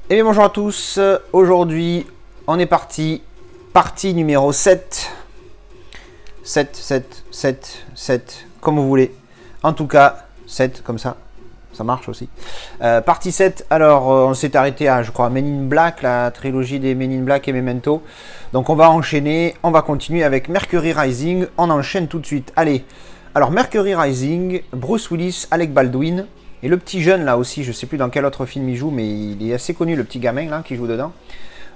Et bien bonjour à tous, aujourd'hui on est parti, partie numéro 7. 7, 7, 7, 7, comme vous voulez. En tout cas, 7 comme ça marche aussi. Partie 7, alors on s'est arrêté à, je crois, Men in Black, la trilogie des Men in Black et Memento. Donc on va enchaîner, on va continuer avec Mercury Rising, on enchaîne tout de suite. Allez, alors Mercury Rising, Bruce Willis, Alec Baldwin. Et le petit jeune là aussi, je sais plus dans quel autre film il joue, mais il est assez connu, le petit gamin là qui joue dedans.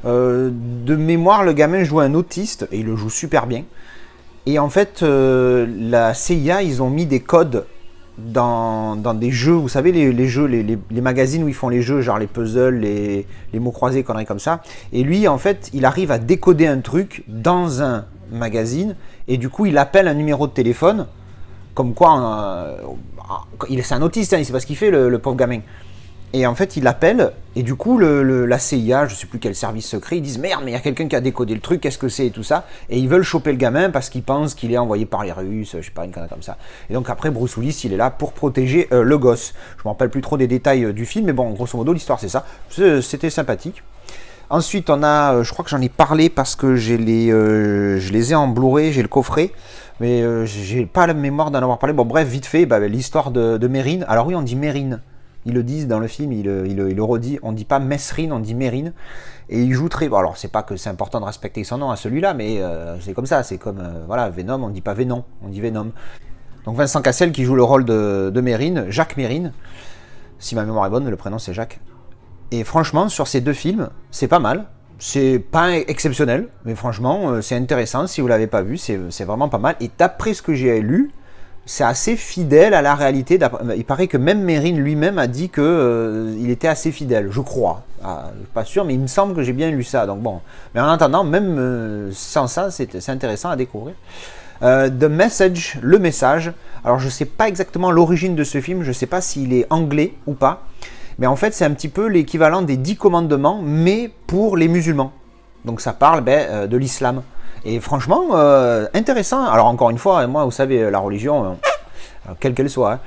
De mémoire, le gamin joue un autiste et il le joue super bien. Et en fait, la CIA, ils ont mis des codes dans des jeux, vous savez, les jeux, les magazines où ils font les jeux, genre les puzzles, les mots croisés, conneries comme ça. Et lui, en fait, il arrive à décoder un truc dans un magazine et du coup, il appelle un numéro de téléphone. Comme quoi, c'est un autiste, hein, il sait pas ce qu'il fait, le pauvre gamin. Et en fait, il appelle, et du coup, la CIA, je sais plus quel service secret, ils disent merde, mais il y a quelqu'un qui a décodé le truc, qu'est-ce que c'est et tout ça. Et ils veulent choper le gamin parce qu'ils pensent qu'il est envoyé par les Russes, je sais pas, une connerie comme ça. Et donc après, Bruce Willis, il est là pour protéger le gosse. Je me rappelle plus trop des détails du film, mais bon, grosso modo, l'histoire c'est ça. C'était sympathique. Ensuite, on a, je crois que j'en ai parlé parce que je les ai en Blu-ray, j'ai le coffret. Mais j'ai pas la mémoire d'en avoir parlé. Bon, bref, vite fait, l'histoire de Mérine. Alors oui, on dit Mérine. Ils le disent dans le film, ils le redisent. On dit pas Mesrine, on dit Mérine. Et il joue très... Bon, alors, c'est pas que c'est important de respecter son nom à celui-là, mais c'est comme ça. C'est comme, voilà, Venom, on dit pas Venom, on dit Venom. Donc Vincent Cassel qui joue le rôle de Mérine, Jacques Mérine. Si ma mémoire est bonne, le prénom c'est Jacques. Et franchement, sur ces deux films, c'est pas mal. C'est pas exceptionnel, mais franchement, c'est intéressant. Si vous l'avez pas vu, c'est vraiment pas mal. Et d'après ce que j'ai lu, c'est assez fidèle à la réalité. Il paraît que même Mérine lui-même a dit que il était assez fidèle, je crois. Ah, je suis pas sûr, mais il me semble que j'ai bien lu ça. Donc bon. Mais en attendant, même sans ça, c'est intéressant à découvrir. The Message, le message. Alors je sais pas exactement l'origine de ce film. Je sais pas s'il est anglais ou pas. Mais en fait, c'est un petit peu l'équivalent des 10 commandements, mais pour les musulmans. Donc ça parle de l'islam. Et franchement, intéressant. Alors encore une fois, moi, vous savez, la religion, quelle qu'elle soit. Hein.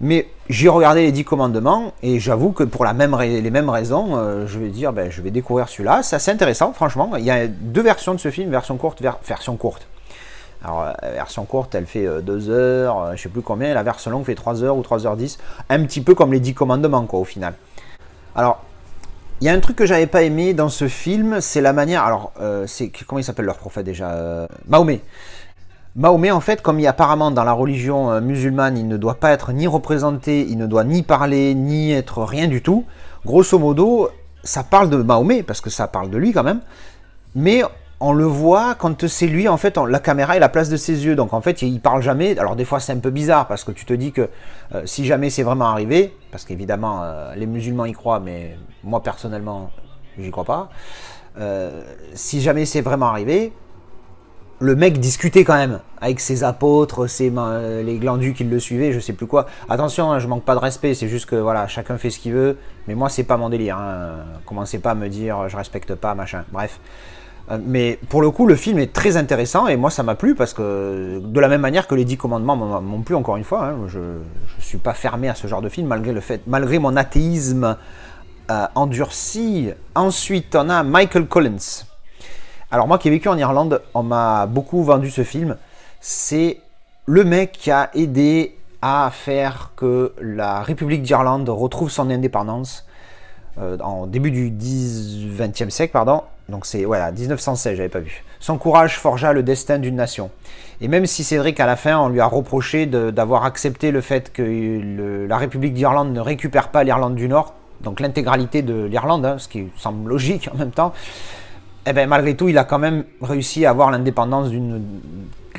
Mais j'ai regardé les 10 commandements, et j'avoue que pour les mêmes raisons, je vais dire, je vais découvrir celui-là. C'est assez intéressant, franchement. Il y a deux versions de ce film, version courte, version courte. Alors, la version courte, elle fait 2 heures, je sais plus combien, et la version longue fait 3 heures ou 3h10, un petit peu comme les 10 commandements, quoi, au final. Alors, il y a un truc que j'avais pas aimé dans ce film, c'est la manière. Alors, comment il s'appelle leur prophète déjà Mahomet. Mahomet, en fait, comme apparemment dans la religion musulmane, il ne doit pas être ni représenté, il ne doit ni parler, ni être rien du tout. Grosso modo, ça parle de Mahomet, parce que ça parle de lui quand même, mais on le voit quand c'est lui, en fait, la caméra est la place de ses yeux. Donc, en fait, il parle jamais. Alors, des fois, c'est un peu bizarre parce que tu te dis que si jamais c'est vraiment arrivé, parce qu'évidemment, les musulmans y croient, mais moi, personnellement, j'y crois pas. Si jamais c'est vraiment arrivé, le mec discutait quand même avec ses apôtres, les glandus qui le suivaient, je sais plus quoi. Attention, hein, je manque pas de respect, c'est juste que voilà, chacun fait ce qu'il veut. Mais moi, c'est pas mon délire. Hein. Commencez pas à me dire je respecte pas, machin. Bref. Mais pour le coup, le film est très intéressant et moi ça m'a plu parce que de la même manière que les 10 commandements m'ont plu encore une fois, hein, je suis pas fermé à ce genre de film malgré mon athéisme endurci. Ensuite, on a Michael Collins. Alors moi qui ai vécu en Irlande, on m'a beaucoup vendu ce film. C'est le mec qui a aidé à faire que la République d'Irlande retrouve son indépendance en début du 20e siècle, pardon. Donc c'est, voilà, 1916, j'avais pas vu. Son courage forgea le destin d'une nation. Et même si Cédric, à la fin, on lui a reproché d'avoir accepté le fait que la République d'Irlande ne récupère pas l'Irlande du Nord, donc l'intégralité de l'Irlande, hein, ce qui semble logique en même temps, eh ben, malgré tout, il a quand même réussi à avoir l'indépendance d'une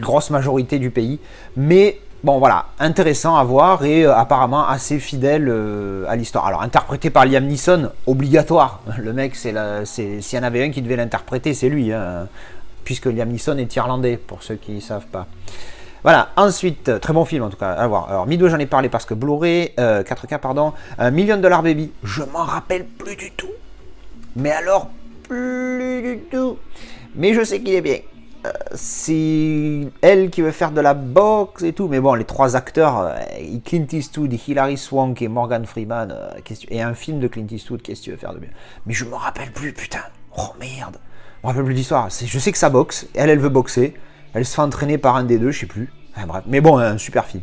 grosse majorité du pays. Mais bon, voilà, intéressant à voir et apparemment assez fidèle à l'histoire. Alors, interprété par Liam Neeson, obligatoire. Le mec, s'il y en avait un qui devait l'interpréter, c'est lui. Hein, puisque Liam Neeson est irlandais, pour ceux qui ne savent pas. Voilà, ensuite, très bon film en tout cas, à voir. Alors, Mido, j'en ai parlé parce que Blu-ray, 4K, pardon. Million Dollar Baby, je m'en rappelle plus du tout. Mais alors, plus du tout. Mais je sais qu'il est bien. c'est elle qui veut faire de la boxe et tout. Mais bon, les trois acteurs, Clint Eastwood, Hilary Swank et Morgan Freeman, et un film de Clint Eastwood, qu'est-ce que tu veux faire de bien? Mais je me rappelle plus, putain. Oh merde. Je me rappelle plus l'histoire. Je sais que ça boxe. Elle veut boxer. Elle se fait entraîner par un des deux, je sais plus. Enfin, bref. Mais bon, un super film.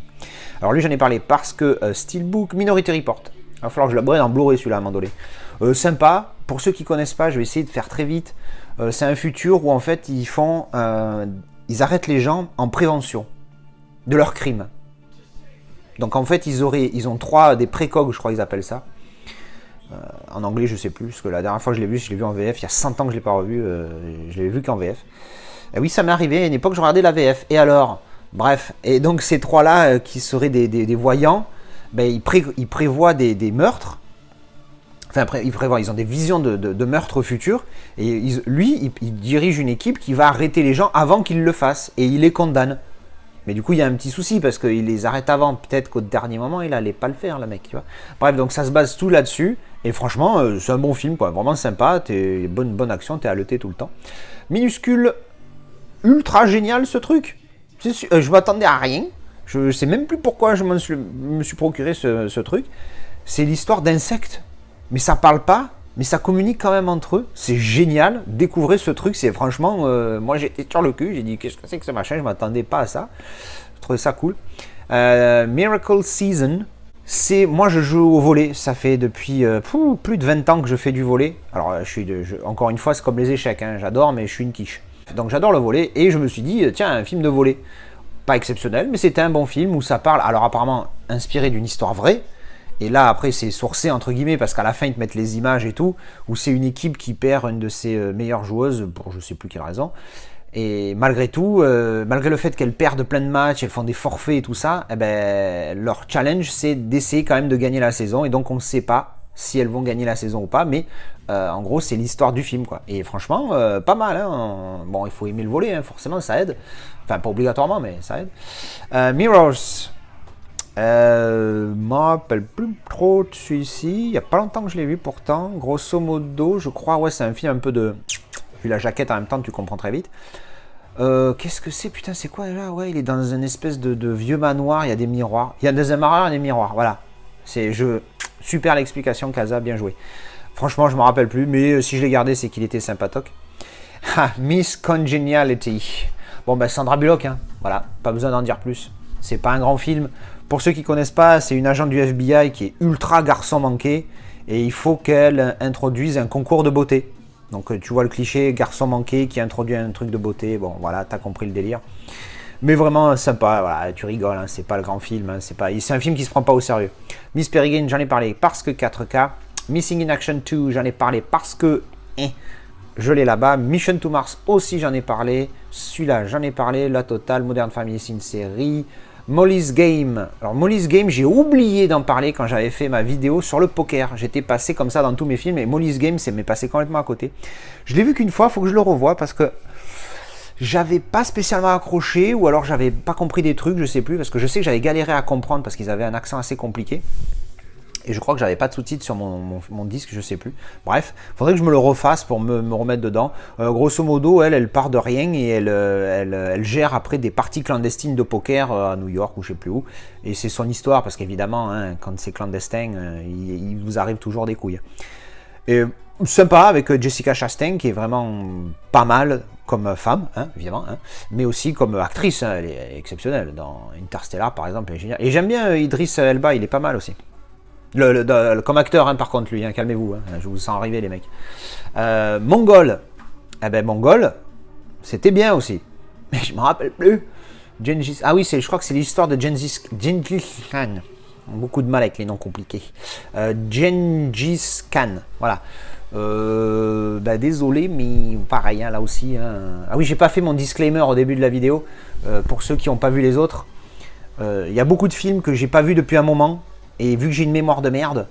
Alors lui, j'en ai parlé parce que Steelbook, Minority Report. Il va falloir que je l'aborde en Blu-ray celui-là à un moment donné. Sympa. Pour ceux qui connaissent pas, je vais essayer de faire très vite. C'est un futur où en fait ils arrêtent les gens en prévention de leurs crimes. Donc en fait ils ont des précogs, je crois qu'ils appellent ça. En anglais je sais plus, parce que la dernière fois je l'ai vu en VF, il y a 100 ans que je l'ai pas revu, je l'ai vu qu'en VF. Et oui, ça m'est arrivé, à une époque je regardais la VF, et alors? Bref, et donc ces trois-là qui seraient des voyants, ben, ils prévoient des meurtres. Enfin, ils ont des visions de meurtres futurs, et il dirige une équipe qui va arrêter les gens avant qu'ils le fassent, et il les condamne. Mais du coup, il y a un petit souci, parce qu'il les arrête avant, peut-être qu'au dernier moment, il allait pas le faire, le mec, tu vois. Bref, donc ça se base tout là-dessus, et franchement, c'est un bon film, quoi, vraiment sympa, bonne action, t'es haleté tout le temps. Minuscule, ultra génial ce truc. Je m'attendais à rien, je sais même plus pourquoi je me suis procuré ce truc. C'est l'histoire d'insectes. Mais ça parle pas, mais ça communique quand même entre eux. C'est génial. Découvrez ce truc, c'est franchement... moi, j'étais sur le cul. J'ai dit, qu'est-ce que c'est que ce machin? Je m'attendais pas à ça. Je trouvais ça cool. Miracle Season. Moi, je joue au volley. Ça fait depuis plus de 20 ans que je fais du volley. Alors, encore une fois, c'est comme les échecs. Hein. J'adore, mais je suis une quiche. Donc, j'adore le volley. Et je me suis dit, tiens, un film de volley. Pas exceptionnel, mais c'était un bon film où ça parle... Alors, apparemment, inspiré d'une histoire vraie. Et là, après, c'est sourcé, entre guillemets, parce qu'à la fin, ils te mettent les images et tout, où c'est une équipe qui perd une de ses meilleures joueuses, pour je sais plus quelle raison. Et malgré tout, malgré le fait qu'elles perdent plein de matchs, elles font des forfaits et tout ça, eh ben, leur challenge, c'est d'essayer quand même de gagner la saison. Et donc, on ne sait pas si elles vont gagner la saison ou pas, mais en gros, c'est l'histoire du film, quoi. Et franchement, pas mal, hein. Bon, il faut aimer le volley, hein, forcément, ça aide. Enfin, pas obligatoirement, mais ça aide. Mirrors. Je me rappelle plus trop de celui-ci. Il n'y a pas longtemps que je l'ai vu pourtant. Grosso modo, je crois, ouais, c'est un film un peu de... Vu la jaquette en même temps, tu comprends très vite. Qu'est-ce que c'est? Putain, c'est quoi là? Ouais, il est dans une espèce de vieux manoir, il y a des miroirs. Il y a des manoirs et des miroirs, voilà. Super l'explication, Casa, bien joué. Franchement, je me rappelle plus, mais si je l'ai gardé, c'est qu'il était sympatoque. Miss Congeniality. Bon, ben Sandra Bullock, hein. Voilà, pas besoin d'en dire plus. C'est pas un grand film. Pour ceux qui connaissent pas, c'est une agente du FBI qui est ultra garçon manqué et il faut qu'elle introduise un concours de beauté. Donc tu vois le cliché, garçon manqué qui introduit un truc de beauté. Bon, voilà, t'as compris le délire. Mais vraiment sympa, voilà, tu rigoles, hein, c'est pas le grand film, hein, c'est un film qui se prend pas au sérieux. Miss Peregrine, j'en ai parlé parce que 4K. Missing in Action 2, j'en ai parlé parce que je l'ai là-bas. Mission to Mars aussi, j'en ai parlé. Celui-là, j'en ai parlé. La totale, Modern Family, c'est une série. Molly's Game. Alors Molly's Game, j'ai oublié d'en parler quand j'avais fait ma vidéo sur le poker. J'étais passé comme ça dans tous mes films et Molly's Game, m'est passé complètement à côté. Je l'ai vu qu'une fois, il faut que je le revoie parce que j'avais pas spécialement accroché ou alors j'avais pas compris des trucs, je sais plus, parce que je sais que j'avais galéré à comprendre parce qu'ils avaient un accent assez compliqué. Et je crois que j'avais pas de sous-titres sur mon disque, je sais plus. Bref, faudrait que je me le refasse pour me remettre dedans. Grosso modo, elle part de rien et elle gère après des parties clandestines de poker à New York ou je sais plus où. Et c'est son histoire parce qu'évidemment, hein, quand c'est clandestin, il vous arrive toujours des couilles. Et sympa avec Jessica Chastain qui est vraiment pas mal comme femme, hein, évidemment, hein, mais aussi comme actrice, hein, elle est exceptionnelle. Dans Interstellar par exemple, elle est géniale. Et j'aime bien Idris Elba, il est pas mal aussi. Comme acteur, hein, par contre, lui, hein, calmez-vous, hein, je vous sens arriver, les mecs. Mongol, eh ben Mongol, c'était bien aussi, mais je me rappelle plus. Ah oui, je crois que c'est l'histoire de Gengis Khan. Beaucoup de mal avec les noms compliqués. Gengis Khan, voilà. Désolé, mais pareil, hein, là aussi. Hein. Ah oui, j'ai pas fait mon disclaimer au début de la vidéo. Pour ceux qui n'ont pas vu les autres, il y a beaucoup de films que j'ai pas vu depuis un moment. Et vu que j'ai une mémoire de merde,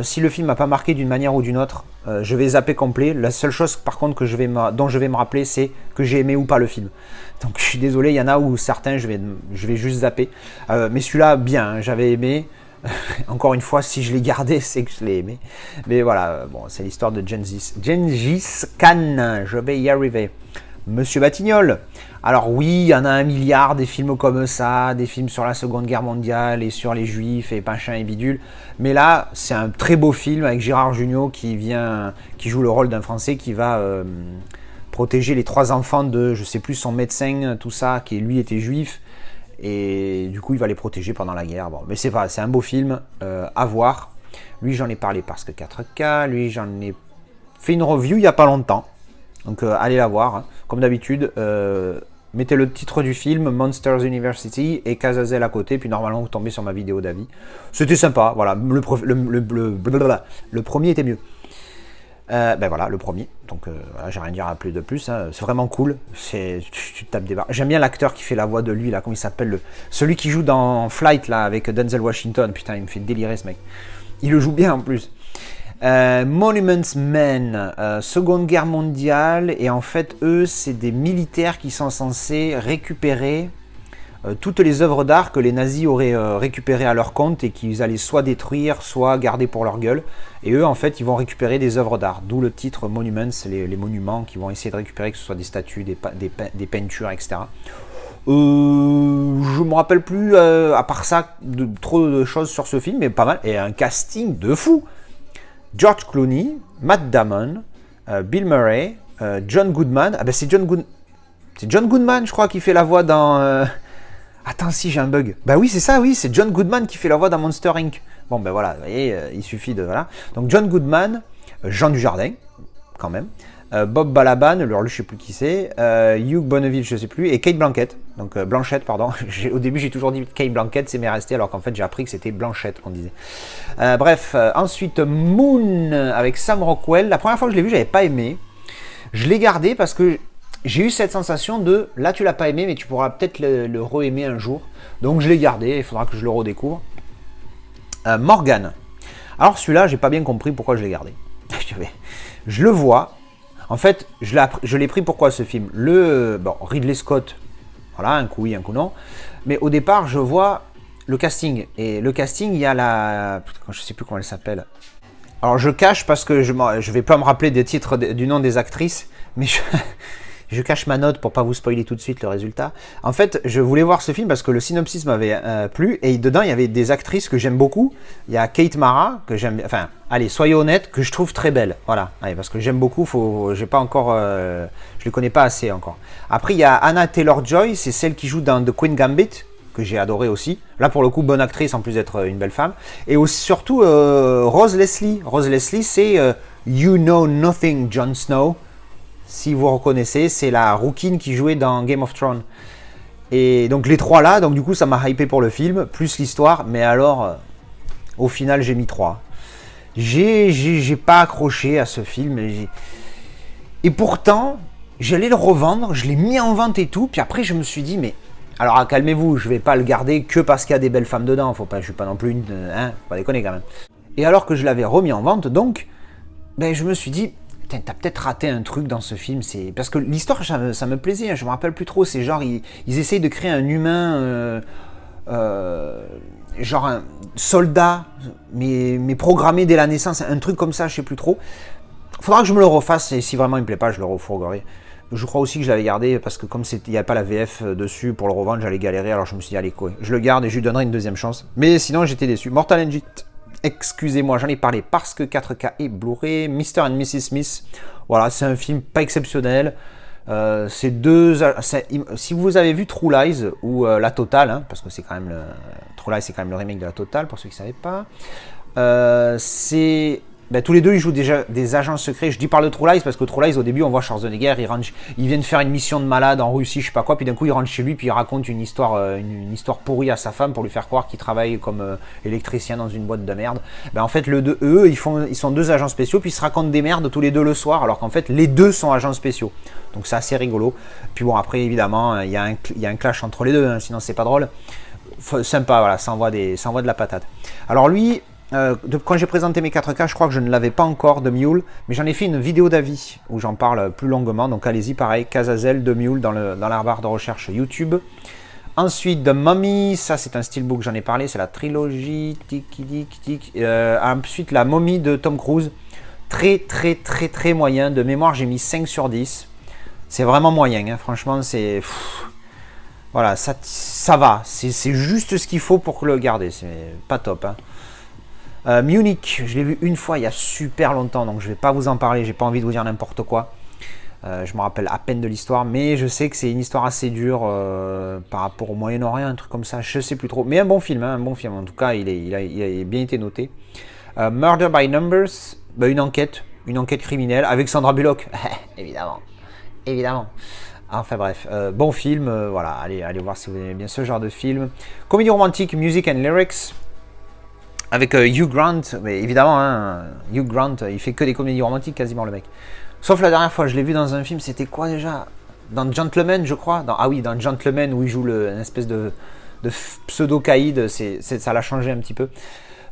si le film m'a pas marqué d'une manière ou d'une autre, je vais zapper complet. La seule chose par contre dont je vais me rappeler, c'est que j'ai aimé ou pas le film. Donc je suis désolé, il y en a où certains je vais juste zapper. Mais celui-là, bien, hein, j'avais aimé. Encore une fois, si je l'ai gardé, c'est que je l'ai aimé. Mais voilà, bon, c'est l'histoire de Gengis Khan, je vais y arriver. Monsieur Batignolles. Alors oui, il y en a un milliard des films comme ça, des films sur la Seconde Guerre mondiale et sur les Juifs et machin et bidule. Mais là, c'est un très beau film avec Gérard Jugnot qui joue le rôle d'un Français qui va protéger les 3 enfants de, je sais plus, son médecin, tout ça, qui lui était juif. Et du coup, il va les protéger pendant la guerre. Bon, mais c'est un beau film à voir. Lui, j'en ai parlé parce que 4K. Lui, j'en ai fait une review il n'y a pas longtemps. Donc, allez la voir. Hein. Comme d'habitude, mettez le titre du film, Monsters University, et Cazazel à côté. Puis normalement, vous tombez sur ma vidéo d'avis. C'était sympa. Voilà, le premier était mieux. Ben voilà, le premier. Donc, voilà, j'ai rien à dire à plus de plus. Hein. C'est vraiment cool. Tu tapes des barres. J'aime bien l'acteur qui fait la voix de lui, là. Comment il s'appelle celui qui joue dans Flight, là, avec Denzel Washington. Putain, il me fait délirer, ce mec. Il le joue bien, en plus. Monuments Men, Seconde Guerre mondiale. Et en fait, eux, c'est des militaires qui sont censés récupérer toutes les œuvres d'art que les nazis auraient récupérées à leur compte et qu'ils allaient soit détruire, soit garder pour leur gueule. Et eux, en fait, ils vont récupérer des œuvres d'art. D'où le titre Monuments, les monuments qu'ils vont essayer de récupérer, que ce soit des statues, des peintures, etc. Je ne me rappelle plus, à part ça, trop de choses sur ce film, mais pas mal. Et un casting de fou. George Clooney, Matt Damon, Bill Murray, John Goodman. Ah ben c'est John Goodman, je crois, qui fait la voix dans... Attends, si j'ai un bug. Bah oui, c'est ça, oui, c'est John Goodman qui fait la voix dans Monster Inc. Bon, ben voilà, vous voyez, il suffit de... Voilà. Donc John Goodman, Jean Dujardin, quand même, Bob Balaban, alors lui je sais plus qui c'est, Hugh Bonneville, je sais plus, et Kate Blanchett. Donc Blanchett, pardon. Au début j'ai toujours dit Kate Blanchett, c'est m'est resté, alors qu'en fait j'ai appris que c'était Blanchett qu'on disait. Bref, ensuite Moon avec Sam Rockwell. La première fois que je l'ai vu, j'avais pas aimé. Je l'ai gardé parce que j'ai eu cette sensation de, là tu l'as pas aimé, mais tu pourras peut-être le re-aimer un jour. Donc je l'ai gardé, il faudra que je le redécouvre. Morgan. Alors celui-là, j'ai pas bien compris pourquoi je l'ai gardé. Je le vois. En fait, je l'ai pris pourquoi ce film. Bon, Ridley Scott, voilà, un coup oui, un coup non. Mais au départ, je vois le casting. Et le casting, il y a la... Je sais plus comment elle s'appelle. Alors je cache parce que je vais pas me rappeler des titres du nom des actrices. Mais je cache ma note pour pas vous spoiler tout de suite le résultat. En fait, je voulais voir ce film parce que le synopsis m'avait plu et dedans il y avait des actrices que j'aime beaucoup. Il y a Kate Mara que j'aime, enfin, allez, soyez honnêtes, que je trouve très belle. Voilà, allez, parce que j'aime beaucoup. J'ai pas encore, je les connais pas assez encore. Après, il y a Anna Taylor-Joy, c'est celle qui joue dans The Queen Gambit, que j'ai adoré aussi. Là, pour le coup, bonne actrice en plus d'être une belle femme. Et aussi, surtout Rose Leslie. Rose Leslie, c'est You Know Nothing, Jon Snow. Si vous reconnaissez, c'est la rouquine qui jouait dans Game of Thrones. Et donc les trois là, donc du coup ça m'a hypé pour le film, plus l'histoire, mais alors au final j'ai mis 3. J'ai pas accroché à ce film. Et pourtant, j'allais le revendre, je l'ai mis en vente et tout, puis après je me suis dit, mais alors calmez-vous, je vais pas le garder que parce qu'il y a des belles femmes dedans, je suis pas non plus une... Hein, faut pas déconner quand même. Et alors que je l'avais remis en vente, donc, ben, je me suis dit, t'as peut-être raté un truc dans ce film, parce que l'histoire ça me plaisait, hein, je me rappelle plus trop, c'est genre ils essayent de créer un humain genre un soldat mais programmé dès la naissance, un truc comme ça, je sais plus trop. Faudra que je me le refasse et si vraiment il me plaît pas, je le refourguerai. Je crois aussi que je l'avais gardé parce que comme il n'y a pas la VF dessus pour le revendre, j'allais galérer, alors je me suis dit allez quoi, je le garde et je lui donnerai une deuxième chance. Mais sinon j'étais déçu. Mortal Engine, excusez-moi, j'en ai parlé parce que 4K et Blu-ray. Mr. and Mrs. Smith, voilà, c'est un film pas exceptionnel. Si vous avez vu True Lies ou La Totale, hein, parce que c'est quand même True Lies, c'est quand même le remake de La Totale pour ceux qui ne savaient pas. Tous les deux ils jouent déjà des agents secrets. Je dis par le True Lies parce que True Lies, au début on voit Schwarzenegger, il vient de faire une mission de malade en Russie, je sais pas quoi, puis d'un coup il rentre chez lui puis il raconte une histoire pourrie à sa femme pour lui faire croire qu'il travaille comme électricien dans une boîte de merde. En fait eux ils sont deux agents spéciaux puis ils se racontent des merdes tous les deux le soir alors qu'en fait les deux sont agents spéciaux. Donc c'est assez rigolo. Puis bon après évidemment il y a un clash entre les deux, hein, sinon c'est pas drôle. Sympa, voilà, ça envoie de la patate. Alors lui, quand j'ai présenté mes 4K, je crois que je ne l'avais pas encore de Mule, mais j'en ai fait une vidéo d'avis où j'en parle plus longuement, donc allez-y, pareil, Cazazel de Mule dans la barre de recherche YouTube. Ensuite, The Mummy, ça c'est un steelbook, j'en ai parlé, c'est la trilogie, ensuite la momie de Tom Cruise, très moyen, de mémoire j'ai mis 5 sur 10. C'est vraiment moyen, hein. Franchement, c'est... Voilà, ça va. C'est juste ce qu'il faut pour le garder. C'est pas top, hein. Munich, je l'ai vu une fois il y a super longtemps, donc je vais pas vous en parler, j'ai pas envie de vous dire n'importe quoi. Je me rappelle à peine de l'histoire, mais je sais que c'est une histoire assez dure par rapport au Moyen-Orient, un truc comme ça, je sais plus trop. Mais un bon film, hein, un bon film. En tout cas, il a bien été noté. Murder by Numbers, bah, une enquête criminelle avec Sandra Bullock, évidemment, évidemment. Enfin bref, bon film, voilà, allez voir si vous aimez bien ce genre de film. Comédie romantique, music and lyrics. Avec Hugh Grant, mais évidemment, hein, Hugh Grant, il fait que des comédies romantiques quasiment, le mec. Sauf la dernière fois, je l'ai vu dans un film, c'était quoi déjà? Dans Gentleman, je crois. Ah oui, dans Gentleman, où il joue une espèce de pseudo-caïd, ça l'a changé un petit peu.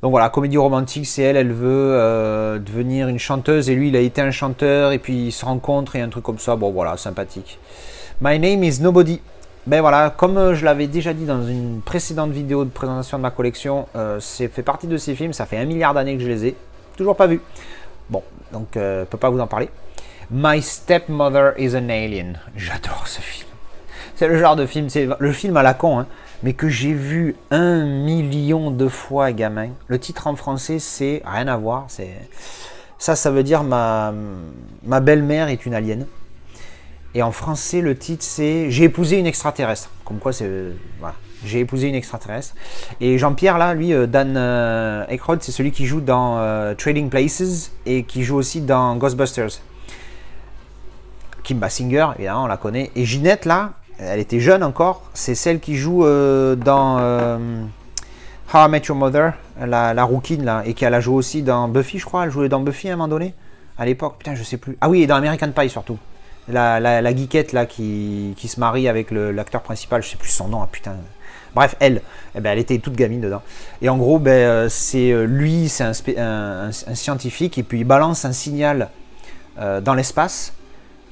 Donc voilà, comédie romantique, c'est elle veut devenir une chanteuse, et lui, il a été un chanteur, et puis ils se rencontrent, et un truc comme ça, bon voilà, sympathique. My Name is Nobody. Ben voilà, comme je l'avais déjà dit dans une précédente vidéo de présentation de ma collection, c'est fait partie de ces films, ça fait 1 milliard d'années que je les ai, toujours pas vus. Bon, donc je peux pas vous en parler. My Stepmother is an Alien. J'adore ce film. C'est le genre de film, c'est le film à la con, hein, mais que j'ai vu 1 million de fois, gamin. Le titre en français, c'est rien à voir. Ça veut dire ma belle-mère est une alien. Et en français, le titre, c'est J'ai épousé une extraterrestre. Comme quoi, c'est... Voilà. J'ai épousé une extraterrestre. Et Jean-Pierre, là, lui, Dan Aykroyd, c'est celui qui joue dans Trading Places et qui joue aussi dans Ghostbusters. Kim Basinger, évidemment, on la connaît. Et Ginette, là, elle était jeune encore. C'est celle qui joue dans How I Met Your Mother, la rouquine, là. Et qui elle a joué aussi dans Buffy, je crois. Elle jouait dans Buffy à un moment donné. À l'époque, putain, je sais plus. Ah oui, et dans American Pie, surtout. La geekette là qui se marie avec l'acteur principal, je sais plus son nom, putain. Bref, elle était toute gamine dedans. Et en gros, c'est lui, c'est un scientifique, et puis il balance un signal dans l'espace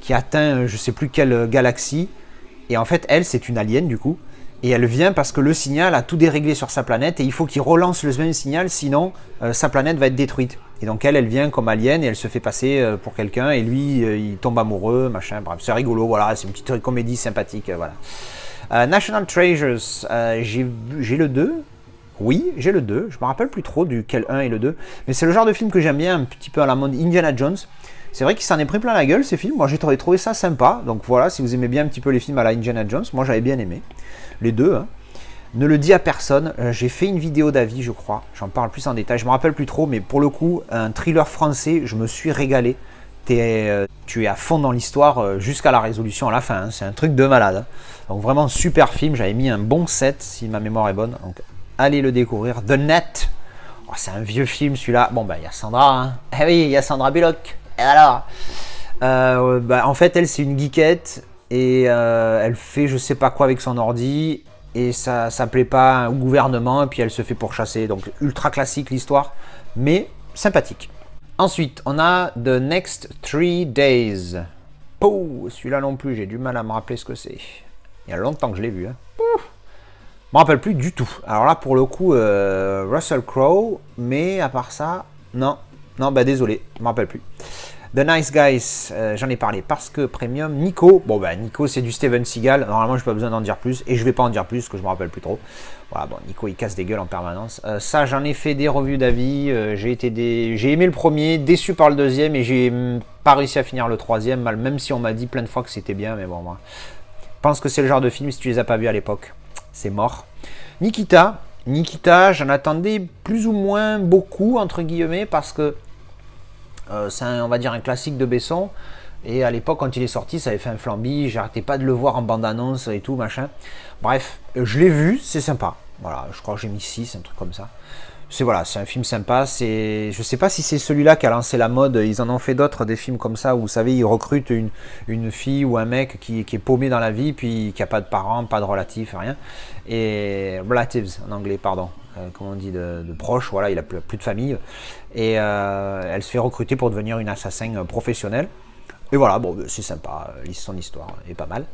qui atteint je sais plus quelle galaxie. Et en fait, elle, c'est une alien du coup. Et elle vient parce que le signal a tout déréglé sur sa planète et il faut qu'il relance le même signal, sinon sa planète va être détruite. Et donc elle vient comme alien et elle se fait passer pour quelqu'un et lui, il tombe amoureux, machin, bref, c'est rigolo, voilà, c'est une petite comédie sympathique, voilà. National Treasures, j'ai le 2. Oui, j'ai le 2, je me rappelle plus trop duquel 1 et le 2, mais c'est le genre de film que j'aime bien, un petit peu à la mode Indiana Jones. C'est vrai qu'il s'en est pris plein la gueule ces films, moi j'ai trouvé ça sympa, donc voilà, si vous aimez bien un petit peu les films à la Indiana Jones, moi j'avais bien aimé, les deux, hein. Ne le dis à personne, j'ai fait une vidéo d'avis je crois, j'en parle plus en détail, je me rappelle plus trop, mais pour le coup, un thriller français, je me suis régalé. Tu es à fond dans l'histoire jusqu'à la résolution à la fin, hein. C'est un truc de malade, hein. Donc vraiment super film, j'avais mis un bon 7 si ma mémoire est bonne, donc allez le découvrir. The Net, oh, c'est un vieux film celui-là, bon il y a Sandra, hein. Eh oui, il y a Sandra Bullock, et alors en fait elle c'est une geekette, et elle fait je sais pas quoi avec son ordi, et ça plaît pas au gouvernement, et puis elle se fait pourchasser, donc ultra classique l'histoire, mais sympathique. Ensuite, on a The Next 3 Days. Oh, celui-là non plus, j'ai du mal à me rappeler ce que c'est. Il y a longtemps que je l'ai vu, hein. Je me rappelle plus du tout. Alors là, pour le coup, Russell Crowe, mais à part ça, non, désolé, je me rappelle plus. The Nice Guys, j'en ai parlé parce que Premium. Nico, Nico c'est du Steven Seagal, normalement je n'ai pas besoin d'en dire plus, et je vais pas en dire plus parce que je me rappelle plus trop. Voilà, Nico il casse des gueules en permanence. Ça j'en ai fait des revues d'avis, j'ai aimé le premier, déçu par le deuxième, et j'ai pas réussi à finir le troisième, même si on m'a dit plein de fois que c'était bien, mais bon, moi je pense que c'est le genre de film, si tu les as pas vus à l'époque, c'est mort. Nikita, j'en attendais plus ou moins beaucoup, entre guillemets, parce que c'est on va dire un classique de Besson, et à l'époque quand il est sorti ça avait fait un flambi, j'arrêtais pas de le voir en bande-annonce et tout machin. Bref, je l'ai vu, c'est sympa, voilà, je crois que j'ai mis 6, un truc comme ça. C'est un film sympa, je sais pas si c'est celui-là qui a lancé la mode, ils en ont fait d'autres, des films comme ça où vous savez ils recrutent une fille ou un mec qui est paumé dans la vie, puis qui a pas de parents, pas de relatifs, rien, et relatives en anglais, pardon, comment on dit, de proches, voilà, il a plus de famille, et elle se fait recruter pour devenir une assassin professionnelle, et voilà, c'est sympa, son histoire est pas mal.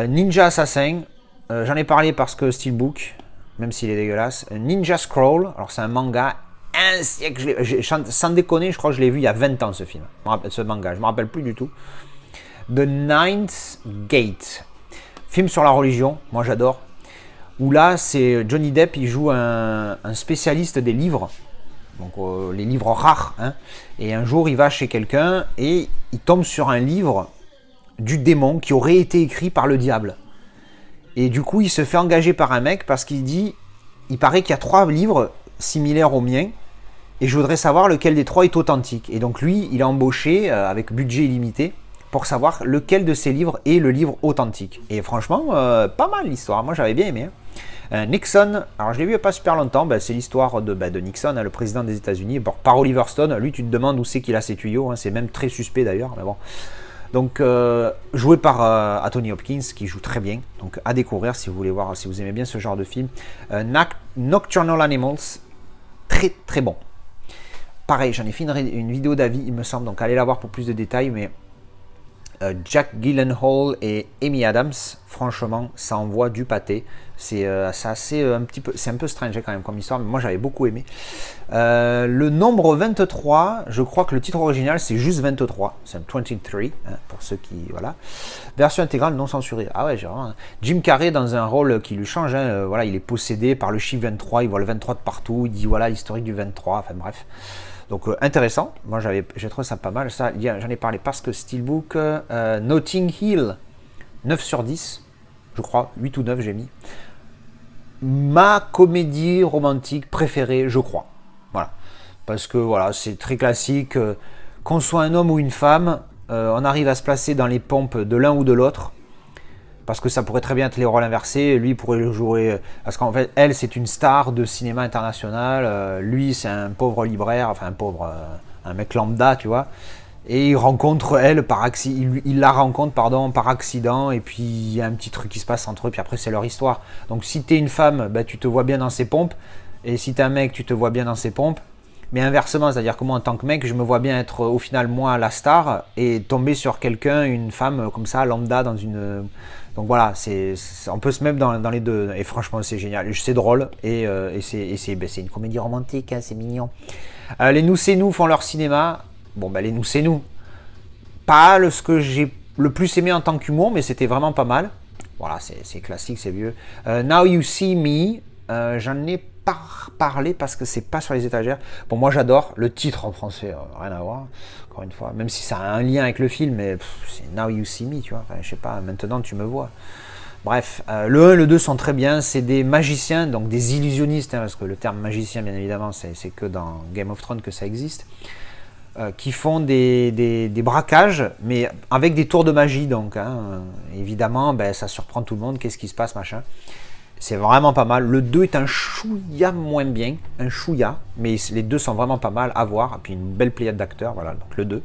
Ninja Assassin, j'en ai parlé parce que Steelbook, même s'il est dégueulasse. Ninja Scroll, alors c'est un manga, un siècle, sans déconner, je crois que je l'ai vu il y a 20 ans ce film, ce manga, je me rappelle plus du tout. The Ninth Gate. Film sur la religion, moi j'adore. Où là, c'est Johnny Depp, il joue un spécialiste des livres. Donc les livres rares. Hein. Et un jour, il va chez quelqu'un et il tombe sur un livre du démon qui aurait été écrit par le diable. Et du coup, il se fait engager par un mec parce qu'il dit, il paraît qu'il y a 3 livres similaires aux miens et je voudrais savoir lequel des 3 est authentique. Et donc lui, il est embauché avec budget illimité pour savoir lequel de ces livres est le livre authentique. Et franchement, pas mal l'histoire. Moi, j'avais bien aimé. Hein. Nixon, alors je l'ai vu il n'y a pas super longtemps, c'est l'histoire de Nixon, hein, le président des États-Unis, par Oliver Stone. Lui, tu te demandes où c'est qu'il a ses tuyaux. Hein. C'est même très suspect d'ailleurs, mais bon. Donc, joué par Anthony Hopkins, qui joue très bien. Donc, à découvrir si vous voulez voir, si vous aimez bien ce genre de film. Nocturnal Animals, très très bon. Pareil, j'en ai fait une vidéo d'avis, il me semble. Donc, allez la voir pour plus de détails. Mais Jack Gyllenhaal et Amy Adams, franchement, ça envoie du pâté. C'est assez c'est un peu strange quand même comme histoire, mais moi j'avais beaucoup aimé. Le nombre 23, je crois que le titre original c'est juste 23, c'est un 23, hein, pour ceux qui, voilà. Version intégrale non censurée. Ah ouais, j'ai vraiment... Jim Carrey dans un rôle qui lui change, hein, voilà, il est possédé par le chiffre 23, il voit le 23 de partout, il dit voilà l'historique du 23, enfin bref. Donc intéressant, moi j'ai trouvé ça pas mal, ça, j'en ai parlé parce que Steelbook, Notting Hill, 9 sur 10, je crois, 8 ou 9 j'ai mis. Ma comédie romantique préférée, je crois. Voilà. Parce que voilà, c'est très classique. Qu'on soit un homme ou une femme, on arrive à se placer dans les pompes de l'un ou de l'autre. Parce que ça pourrait très bien être les rôles inversés. Lui pourrait le jouer. Parce qu'en fait, elle, c'est une star de cinéma international. Lui, c'est un pauvre libraire. Enfin, un mec lambda, tu vois. Et il rencontre elle par accident, il la rencontre par accident, et puis il y a un petit truc qui se passe entre eux, puis après c'est leur histoire. Donc si t'es une femme, tu te vois bien dans ses pompes, et si t'es un mec, tu te vois bien dans ses pompes. Mais inversement, c'est-à-dire que moi en tant que mec, je me vois bien être au final moi la star, et tomber sur quelqu'un, une femme comme ça, lambda, dans une... Donc voilà, on peut se mettre dans les deux, et franchement c'est génial, c'est drôle, et c'est une comédie romantique, hein, c'est mignon. Les Nous c'est nous font leur cinéma. Bon, les Nous c'est nous. Pas ce que j'ai le plus aimé en tant qu'humour, mais c'était vraiment pas mal. Voilà, c'est classique, c'est vieux. Now You See Me, j'en ai pas parlé parce que c'est pas sur les étagères. Bon, moi j'adore. Le titre en français, rien à voir, encore une fois. Même si ça a un lien avec le film, mais c'est Now You See Me, tu vois. Enfin, je sais pas, maintenant tu me vois. Bref, le 1 et le 2 sont très bien. C'est des magiciens, donc des illusionnistes, hein, parce que le terme magicien, bien évidemment, c'est que dans Game of Thrones que ça existe. Qui font des braquages, mais avec des tours de magie, donc hein, évidemment ça surprend tout le monde, qu'est-ce qui se passe, machin. C'est vraiment pas mal. Le 2 est un chouïa moins bien, un chouïa, mais les deux sont vraiment pas mal à voir, et puis une belle pléiade d'acteurs, voilà, donc le 2.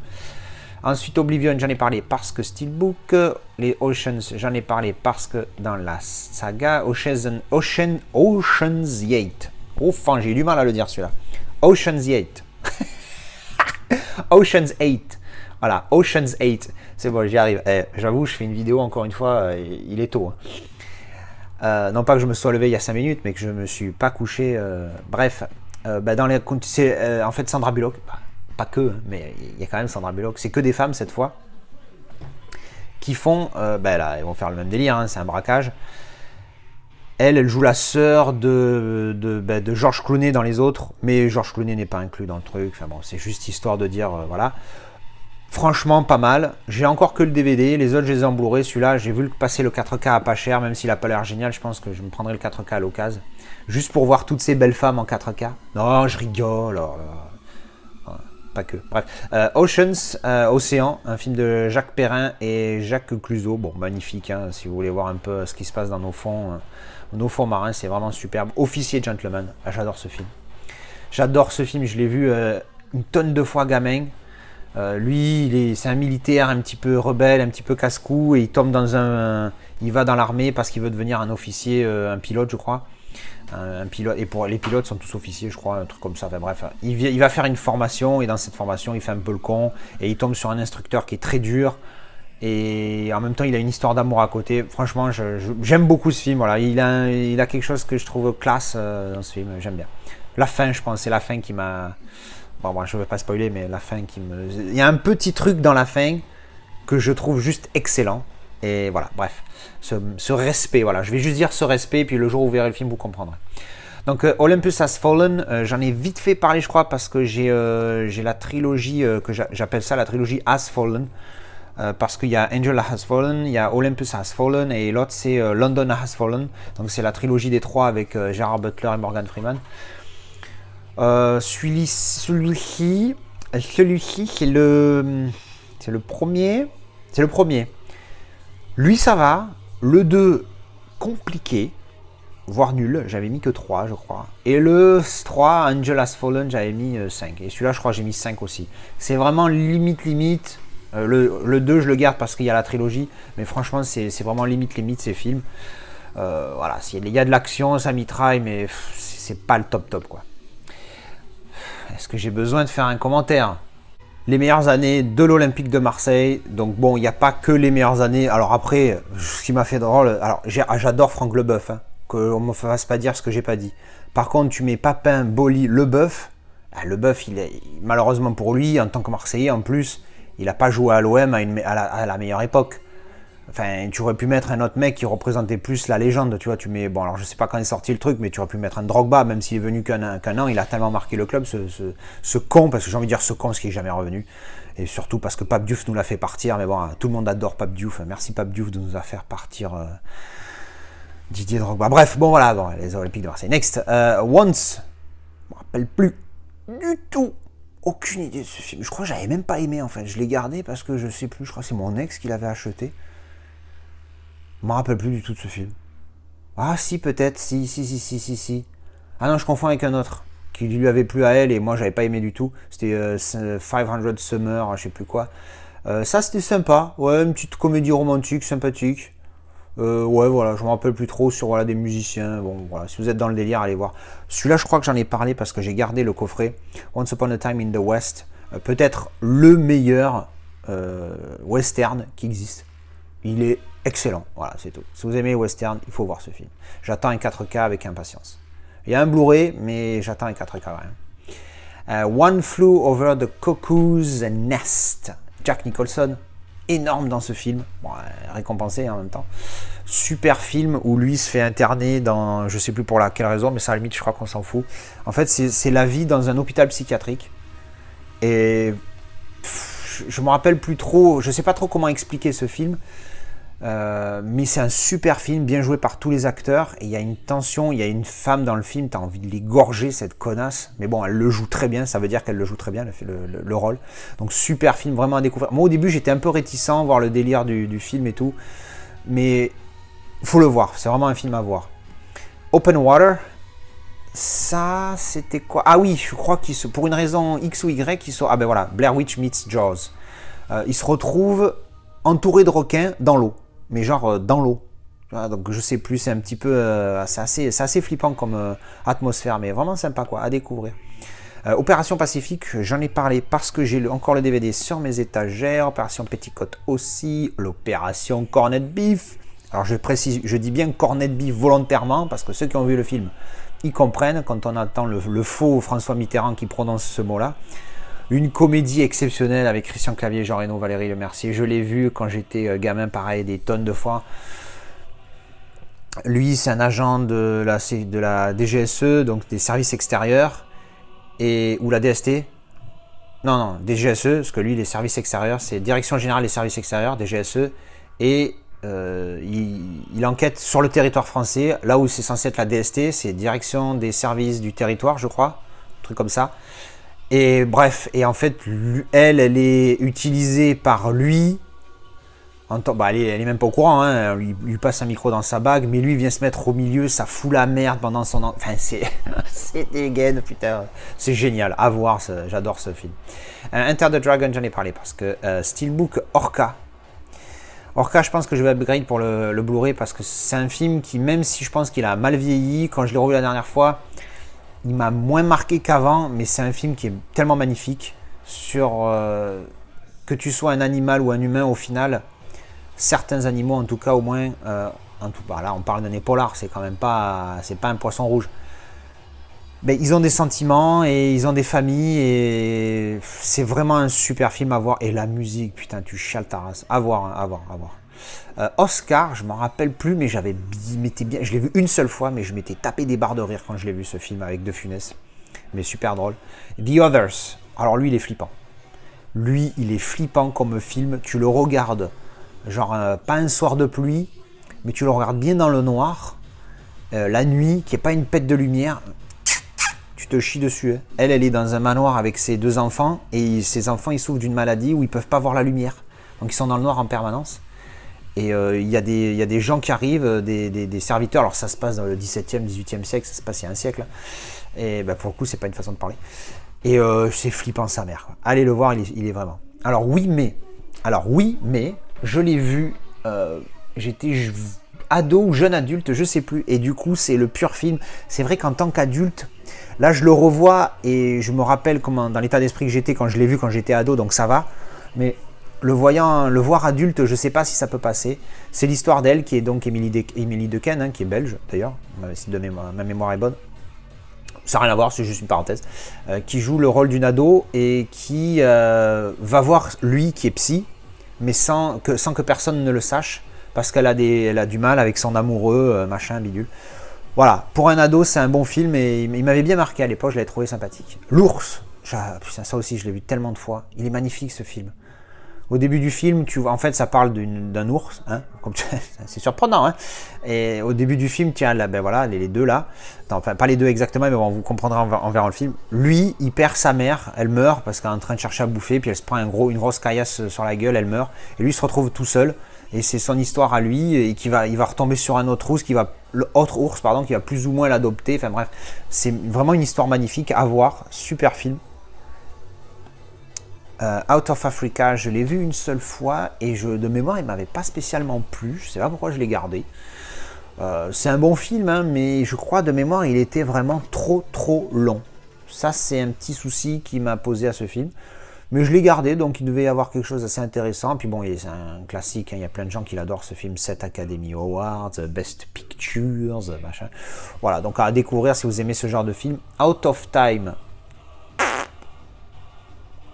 Ensuite Oblivion, j'en ai parlé parce que Steelbook. Les Oceans, j'en ai parlé parce que dans la saga Ocean's 8. Enfin, j'ai eu du mal à le dire celui-là. Ocean's 8. Ocean's 8. Voilà, Ocean's 8. C'est bon, j'y arrive. J'avoue, je fais une vidéo encore une fois, il est tôt. Non pas que je me sois levé il y a 5 minutes, mais que je me suis pas couché. Bref, c'est en fait Sandra Bullock. Pas que, mais il y a quand même Sandra Bullock. C'est que des femmes cette fois. Qui font. Là, ils vont faire le même délire, hein, c'est un braquage. Elle joue la sœur de George Clooney dans les autres, mais George Clooney n'est pas inclus dans le truc. Enfin bon, c'est juste histoire de dire, voilà. Franchement, pas mal. J'ai encore que le DVD, les autres, je les ai en Blu-ray. Celui-là, j'ai vu passer le 4K à pas cher, même s'il a pas l'air génial. Je pense que je me prendrai le 4K à l'occasion, juste pour voir toutes ces belles femmes en 4K. Non, je rigole. Pas que. Bref, Oceans, Océan, un film de Jacques Perrin et Jacques Cluzot. Bon, magnifique, hein, si vous voulez voir un peu ce qui se passe dans nos fonds marins, c'est vraiment superbe. Officier Gentleman, j'adore ce film. J'adore ce film, je l'ai vu une tonne de fois gamin. Lui, c'est un militaire un petit peu rebelle, un petit peu casse-cou, et il tombe il va dans l'armée parce qu'il veut devenir un officier, un pilote, je crois. Un pilote, et les pilotes sont tous officiers, je crois, un truc comme ça. Enfin bref, il va faire une formation, et dans cette formation, il fait un peu le con, et il tombe sur un instructeur qui est très dur, et en même temps, il a une histoire d'amour à côté. Franchement, j'aime beaucoup ce film. Voilà, il a quelque chose que je trouve classe dans ce film. J'aime bien. La fin, je pense, c'est la fin qui m'a. Bon, je ne vais pas spoiler, mais la fin qui me. Il y a un petit truc dans la fin que je trouve juste excellent. Et voilà, bref, ce respect, voilà, je vais juste dire ce respect, puis le jour où vous verrez le film, vous comprendrez. Donc Olympus Has Fallen, j'en ai vite fait parler, je crois, parce que j'ai la trilogie, que j'appelle ça la trilogie Has Fallen, parce qu'il y a Angel Has Fallen, il y a Olympus Has Fallen, et l'autre c'est London Has Fallen, donc c'est la trilogie des trois avec Gerard Butler et Morgan Freeman. Celui-ci, c'est le premier. C'est le premier. Lui, ça va. Le 2, compliqué, voire nul. J'avais mis que 3, je crois. Et le 3, Angel Has Fallen, j'avais mis 5. Et celui-là, je crois que j'ai mis 5 aussi. C'est vraiment limite. Le 2, je le garde parce qu'il y a la trilogie. Mais franchement, c'est vraiment limite ces films. Voilà, il y a de l'action, ça mitraille, mais c'est pas le top, quoi. Est-ce que j'ai besoin de faire un commentaire? Les meilleures années de l'Olympique de Marseille. Donc bon, il n'y a pas que les meilleures années. Alors après, ce qui m'a fait drôle, alors j'adore Franck Leboeuf, hein, qu'on ne me fasse pas dire ce que j'ai pas dit. Par contre, tu mets Papin, Boly, Leboeuf. Leboeuf, malheureusement pour lui, en tant que Marseillais en plus, il n'a pas joué à l'OM à la meilleure époque. Enfin, tu aurais pu mettre un autre mec qui représentait plus la légende, tu vois. Tu mets, bon, alors je sais pas quand est sorti le truc, mais tu aurais pu mettre un Drogba, même s'il est venu qu'un an, il a tellement marqué le club, ce con, parce que j'ai envie de dire ce con, ce qui est jamais revenu. Et surtout parce que Pape Diouf nous l'a fait partir, mais bon, tout le monde adore Pape Diouf. Merci Pape Diouf de nous a fait partir Didier Drogba. Bref, bon voilà, bon, les Olympiques de Marseille. Next, Once, je me rappelle plus du tout. Aucune idée de ce film. Je crois que j'avais même pas aimé en fait. Je l'ai gardé parce que je sais plus, je crois que c'est mon ex qui l'avait acheté. Je me rappelle plus du tout de ce film. Ah si, peut-être, si. Ah non, je confonds avec un autre qui lui avait plu à elle et moi j'avais pas aimé du tout. C'était 500 Summer, je sais plus quoi. Ça c'était sympa, ouais, une petite comédie romantique sympathique. Ouais, voilà, je me rappelle plus trop sur des musiciens. Bon, voilà, si vous êtes dans le délire, allez voir. Celui-là, je crois que j'en ai parlé parce que j'ai gardé le coffret. Once Upon a Time in the West, peut-être le meilleur western qui existe. Il est excellent, voilà, c'est tout. Si vous aimez les westerns, il faut voir ce film. J'attends un 4K avec impatience. Il y a un Blu-ray, mais j'attends un 4K quand même. One Flew Over the Cuckoo's Nest. Jack Nicholson, énorme dans ce film, bon, récompensé en même temps. Super film où lui se fait interner dans, je sais plus pour quelle raison, mais ça à la limite je crois qu'on s'en fout. En fait c'est la vie dans un hôpital psychiatrique et je me rappelle plus trop, je sais pas trop comment expliquer ce film. Mais c'est un super film, bien joué par tous les acteurs, et il y a une tension, il y a une femme dans le film, t'as envie de l'égorger cette connasse, mais bon elle le joue très bien, ça veut dire qu'elle le joue très bien, elle fait le rôle, donc super film, vraiment à découvrir. Moi au début j'étais un peu réticent, voir le délire du film et tout, mais faut le voir, c'est vraiment un film à voir. Open Water, ça c'était quoi? Ah oui, je crois pour une raison X ou Y, ah ben voilà, Blair Witch meets Jaws. Ils se retrouvent entourés de requins dans l'eau. Mais genre dans l'eau. Donc je sais plus, c'est un petit peu... c'est assez flippant comme atmosphère, mais vraiment sympa quoi, à découvrir. Opération Pacifique, j'en ai parlé parce que j'ai encore le DVD sur mes étagères. Opération Petticoat aussi. L'opération Corned Beef. Alors je dis bien Corned Beef volontairement, parce que ceux qui ont vu le film, ils comprennent quand on attend le faux François Mitterrand qui prononce ce mot-là. Une comédie exceptionnelle avec Christian Clavier, Jean Reno, Valérie Lemercier. Je l'ai vu quand j'étais gamin, pareil, des tonnes de fois. Lui, c'est un agent de la DGSE, donc des services extérieurs, ou la DST. Non, DGSE, parce que lui, les services extérieurs, c'est Direction Générale des Services Extérieurs, DGSE, et il enquête sur le territoire français, là où c'est censé être la DST, c'est Direction des Services du Territoire, je crois, un truc comme ça. Et bref, et en fait, elle est utilisée par lui. Elle est même pas au courant, hein, lui passe un micro dans sa bague, mais lui vient se mettre au milieu, ça fout la merde pendant son... Enfin, c'est dégaine, putain, c'est génial, à voir, j'adore ce film. Enter the Dragon, j'en ai parlé, parce que Steelbook Orca, je pense que je vais upgrade pour le Blu-ray, parce que c'est un film qui, même si je pense qu'il a mal vieilli, quand je l'ai revu la dernière fois, il m'a moins marqué qu'avant, mais c'est un film qui est tellement magnifique sur que tu sois un animal ou un humain au final. Certains animaux, en tout cas, au moins, là on parle d'un épaulard, c'est quand même pas, c'est pas un poisson rouge. ben, ils ont des sentiments et ils ont des familles et c'est vraiment un super film à voir. Et la musique, putain, tu chiales ta race. À voir, hein, à voir, à voir. Oscar, je m'en rappelle plus, mais bien. Je l'ai vu une seule fois, mais je m'étais tapé des barres de rire quand je l'ai vu, ce film avec De Funès. Mais super drôle. The Others. Alors lui, il est flippant. Lui, il est flippant comme film. Tu le regardes, genre pas un soir de pluie, mais tu le regardes bien dans le noir, la nuit, qui n'est pas une pète de lumière. Tu te chies dessus. Hein. Elle est dans un manoir avec ses 2 enfants, et ses enfants, ils souffrent d'une maladie où ils ne peuvent pas voir la lumière. Donc ils sont dans le noir en permanence. Et il y a des gens qui arrivent, des serviteurs. Alors ça se passe dans le 17e, 18e siècle, ça se passe il y a un siècle. Et ben, pour le coup, c'est pas une façon de parler. Et c'est flippant sa mère. Quoi. Allez le voir, il est vraiment. Alors oui, mais je l'ai vu, j'étais ado ou jeune adulte, je sais plus. Et du coup, c'est le pur film. C'est vrai qu'en tant qu'adulte, là, je le revois et je me rappelle comment, dans l'état d'esprit que j'étais quand je l'ai vu quand j'étais ado, donc ça va. Mais le voir adulte, je sais pas si ça peut passer. C'est l'histoire d'elle, qui est donc Émilie Dequesne, hein, qui est belge d'ailleurs, si ma mémoire est bonne. Ça n'a rien à voir, c'est juste une parenthèse, qui joue le rôle d'une ado et qui va voir lui qui est psy, mais sans que personne ne le sache, parce qu'elle a du mal avec son amoureux, machin, bidule. Voilà, pour un ado, c'est un bon film et il m'avait bien marqué à l'époque, je l'avais trouvé sympathique. L'ours, putain, ça aussi, je l'ai vu tellement de fois, il est magnifique ce film. Au début du film, tu vois, en fait, ça parle d'un ours, hein, c'est surprenant, hein. Et au début du film, tiens, là, ben voilà, les 2 là, enfin pas les 2 exactement, mais bon, vous comprendrez en verrant le film. Lui, il perd sa mère, elle meurt parce qu'elle est en train de chercher à bouffer, puis elle se prend une grosse caillasse sur la gueule, elle meurt, et lui il se retrouve tout seul. Et c'est son histoire à lui, et il va retomber sur un autre ours qui va plus ou moins l'adopter. Enfin bref, c'est vraiment une histoire magnifique à voir, super film. Out of Africa, je l'ai vu une seule fois et de mémoire, il m'avait pas spécialement plu. Je sais pas pourquoi je l'ai gardé. C'est un bon film, hein, mais je crois de mémoire, il était vraiment trop long. Ça, c'est un petit souci qui m'a posé à ce film. Mais je l'ai gardé, donc il devait y avoir quelque chose d'assez intéressant. Puis bon, c'est un classique, hein, il y a plein de gens qui l'adorent, ce film. 7 Academy Awards, Best Pictures, machin. Voilà, donc à découvrir si vous aimez ce genre de film. Out of Time.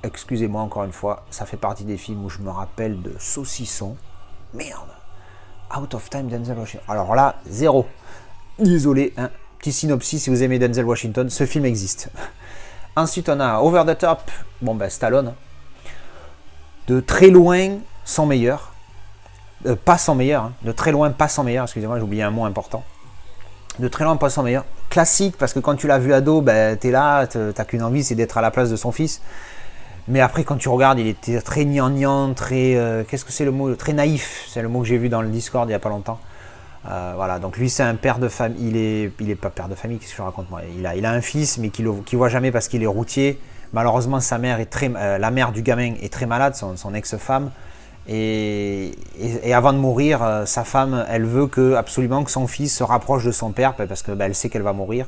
Excusez-moi encore une fois, ça fait partie des films où je me rappelle de saucisson. Merde. Out of Time, Denzel Washington. Alors là, 0. Désolé, hein. Petit synopsis, si vous aimez Denzel Washington, ce film existe. Ensuite, on a Over the Top. Bon, ben, Stallone. De très loin, son meilleur. Pas son meilleur. Hein. De très loin, pas son meilleur. Excusez-moi, j'ai oublié un mot important. De très loin, pas son meilleur. Classique, parce que quand tu l'as vu ado, ben, t'es là, t'as qu'une envie, c'est d'être à la place de son fils. Mais après, quand tu regardes, il était très gnangnan, très... qu'est-ce que c'est le mot? Très naïf. C'est le mot que j'ai vu dans le Discord il n'y a pas longtemps. Voilà, donc lui, c'est un père de famille. Il est pas père de famille, qu'est-ce que je raconte moi? Il a un fils, mais qu'il voit jamais parce qu'il est routier. Malheureusement, sa mère est la mère du gamin est très malade, son ex-femme. Et avant de mourir, sa femme, elle veut absolument que son fils se rapproche de son père, parce que elle sait qu'elle va mourir.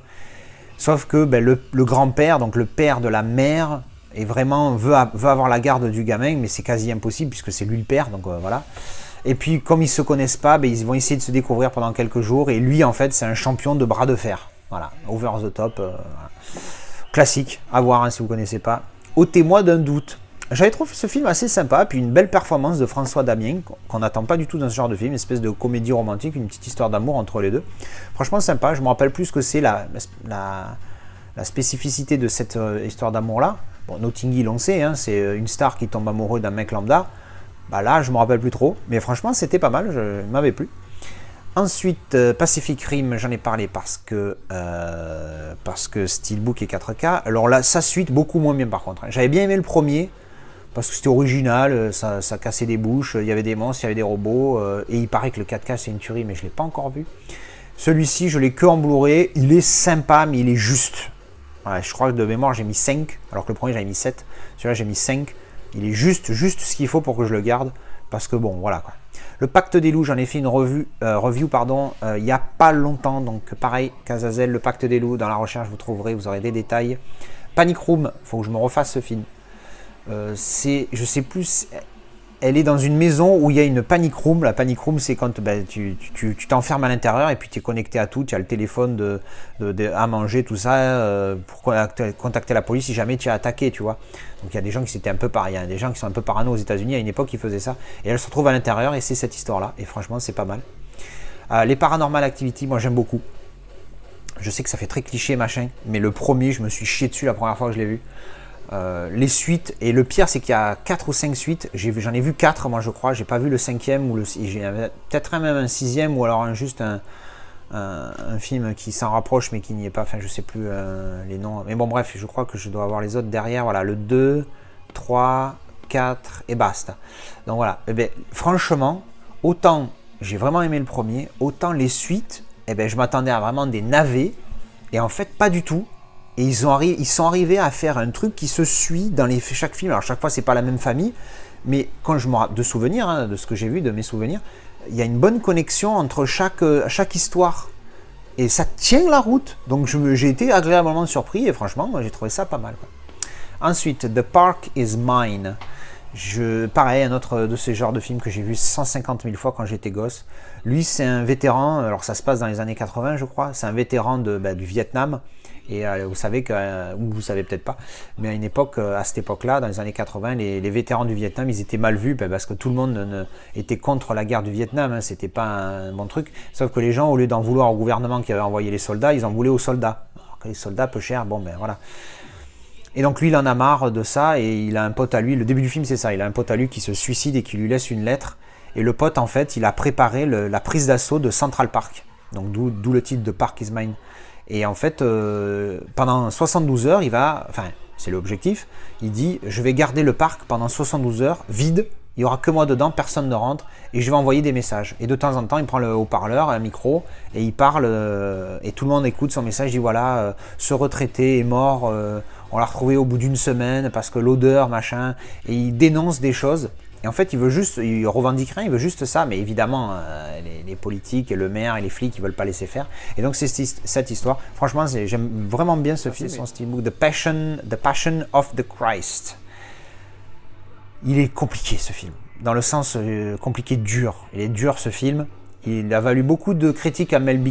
Sauf que le grand-père, donc le père de la mère, et vraiment veut avoir la garde du gamin, mais c'est quasi impossible puisque c'est lui le père, donc voilà. Et puis comme ils se connaissent pas, ils vont essayer de se découvrir pendant quelques jours, et lui en fait c'est un champion de bras de fer, voilà, Over the Top, voilà. Classique, à voir hein, si vous connaissez pas. Ôtez-moi d'un doute. J'avais trouvé ce film assez sympa, puis une belle performance de François Damien, qu'on n'attend pas du tout dans ce genre de film, une espèce de comédie romantique, une petite histoire d'amour entre les deux. Franchement sympa, je me rappelle plus ce que c'est la spécificité de cette histoire d'amour-là. Bon, Notting Hill, on sait, hein, c'est une star qui tombe amoureux d'un mec lambda. Bah là, je me rappelle plus trop, mais franchement, c'était pas mal, il m'avait plu. Ensuite, Pacific Rim, j'en ai parlé parce que Steelbook est 4K. Alors là, sa suite, beaucoup moins bien par contre. J'avais bien aimé le premier, parce que c'était original, ça cassait des bouches, il y avait des monstres, il y avait des robots, et il paraît que le 4K c'est une tuerie, mais je ne l'ai pas encore vu. Celui-ci, je l'ai que en Blu-ray, il est sympa, mais il est juste. Voilà, je crois que de mémoire, j'ai mis 5, alors que le premier, j'avais mis 7. Celui-là, j'ai mis 5. Il est juste ce qu'il faut pour que je le garde, parce que bon, voilà quoi. Le Pacte des Loups, j'en ai fait une review il n'y a pas longtemps, donc pareil, Cazazel, Le Pacte des Loups, dans la recherche, vous trouverez, vous aurez des détails. Panic Room, il faut que je me refasse ce film. Je sais plus, elle est dans une maison où il y a une panic room. La panic room, c'est quand tu t'enfermes à l'intérieur et puis tu es connecté à tout. Tu as le téléphone à manger, tout ça, pour contacter la police si jamais tu es attaqué, tu vois. Donc il y a des gens qui s'étaient un peu il y a des gens qui sont un peu parano aux États-Unis à une époque qui faisaient ça. Et elle se retrouve à l'intérieur et c'est cette histoire-là. Et franchement, c'est pas mal. Les Paranormal Activity, moi j'aime beaucoup. Je sais que ça fait très cliché machin, mais le premier, je me suis chié dessus la première fois que je l'ai vu. Les suites, et le pire c'est qu'il y a 4 ou 5 suites, j'en ai vu 4 moi je crois, j'ai pas vu le 5e ou j'ai peut-être même un 6e ou alors juste un film qui s'en rapproche mais qui n'y est pas, enfin je sais plus les noms, mais bon bref, je crois que je dois avoir les autres derrière, voilà, le 2, 3, 4 et basta. Donc voilà, et bien, franchement, autant j'ai vraiment aimé le premier, autant les suites, et ben, je m'attendais à vraiment des navets, et en fait pas du tout. Et ils sont arrivés à faire un truc qui se suit dans chaque film. Alors chaque fois c'est pas la même famille, mais quand je me rappelle de souvenirs, hein, de ce que j'ai vu, de mes souvenirs, il y a une bonne connexion entre chaque histoire. Et ça tient la route. Donc j'ai été agréablement surpris et franchement, moi j'ai trouvé ça pas mal, quoi. Ensuite, The Park is Mine. Pareil, un autre de ces genres de films que j'ai vu 150 000 fois quand j'étais gosse. Lui, c'est un vétéran, alors ça se passe dans les années 80, je crois. C'est un vétéran du Vietnam. Et vous savez ou vous savez peut-être pas, mais à cette époque-là, dans les années 80, les vétérans du Vietnam, ils étaient mal vus parce que tout le monde était contre la guerre du Vietnam, hein, c'était pas un bon truc. Sauf que les gens, au lieu d'en vouloir au gouvernement qui avait envoyé les soldats, ils en voulaient aux soldats. Alors que les soldats peu cher, bon ben voilà. Et donc lui, il en a marre de ça et il a un pote à lui. Le début du film, c'est ça. Il a un pote à lui qui se suicide et qui lui laisse une lettre. Et le pote, en fait, il a préparé la prise d'assaut de Central Park. Donc d'où le titre de Park is Mine. Et en fait, pendant 72 heures, c'est l'objectif, il dit, je vais garder le parc pendant 72 heures, vide, il n'y aura que moi dedans, personne ne rentre, et je vais envoyer des messages. Et de temps en temps, il prend le haut-parleur, un micro, et il parle, et tout le monde écoute son message, il dit, voilà, ce retraité est mort, on l'a retrouvé au bout d'une semaine, parce que l'odeur, machin, et il dénonce des choses. Et en fait, il revendique rien, il veut juste ça, mais évidemment, les politiques, et le maire et les flics, ils veulent pas laisser faire. Et donc, c'est cette histoire. Franchement, j'aime vraiment bien ce film, son steelbook, The Passion of the Christ. Il est compliqué, ce film, dans le sens compliqué, dur. Il est dur, ce film. Il a valu beaucoup de critiques à Mel